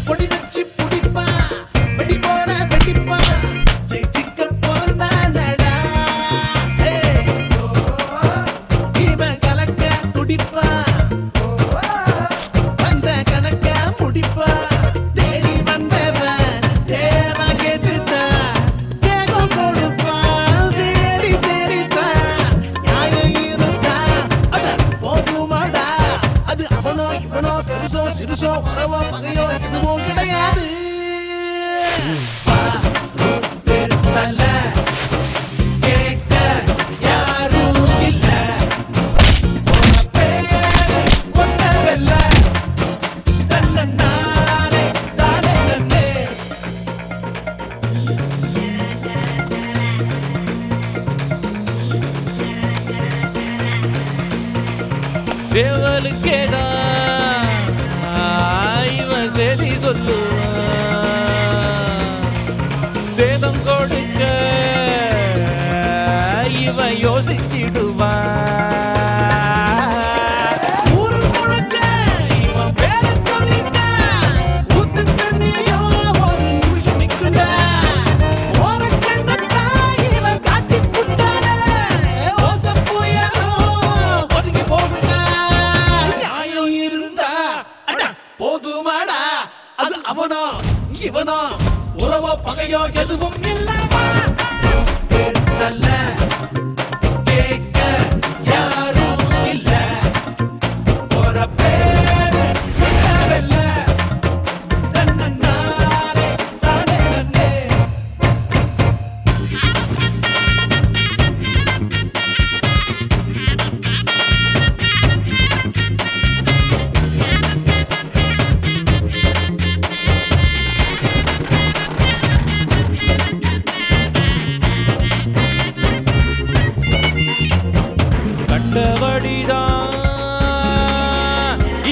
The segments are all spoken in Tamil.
பொடி வச்சு புடிப்பா வெடி போட வெடிப்பா ஜெயிச்சிக்க போறானடா இவன் கலக்க துடிப்பா வந்த கணக்க முடிப்பா தேடி வந்தவன் தேவ கேட்டுட்டா தேகம் கொடுப்பா தேடி தேடிப்பா நியாயம் இருந்தா அத போதுமாடா அது அவனோ இவனோ பெருசோ சிறுசோ வரவோ பகையோ எதுவும் கிடையாது கேட்க யாரும் இல்ல ஒன்னவெல்ல தன்னே தானே நன்னே சேவலுக்கேதான் இவன் சேதி சொல்லுவான் சேதம் கொடுக்க இவன் யோசிச்சிடுவான் ஊரு முழுக்க இவன் பேரை சொல்லிட்டா ஊத்து தண்ணியோ ஒரு நிமிஷம் நிக்குண்டா ஓரக்கண்ணத்தா இவன் காட்டி புட்டாலே ஓச புயலோ ஒதுங்கி போகுண்டா நியாயம் இருந்தா அட போதுமாடா அது அவனோ இவனோ உறவோ பகையோ எதுவும் இல்லவா நல்ல கேட்க யாரும் இல்ல ஒரு பேரு வெல்ல தன்னே தானே நன்னே கண்டபடிதான்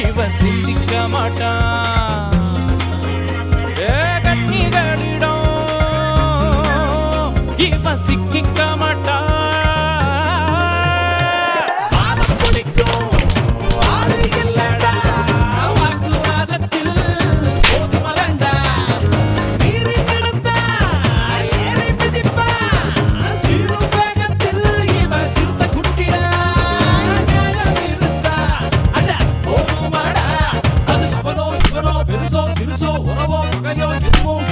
இவன் சிந்திக்க மாட்டான் கண்ணிகளிடம் இவன் சிக்கிக்க மாட்டான் வாதம் பிடிக்கும் ஆளு இல்லடா வாக்குவாதத்தில் போது மலர்ந்தா மீறி நடந்தா ஏறி மிதிப்பா சிறு வேகத்தில் இவன் சிறுத்த குட்டிடா நியாயம் இருந்தா அட போதுமாடா அது அவனோ இவனோ பெருசோ சிறுசோ உறவோ பகையோ எதுவும்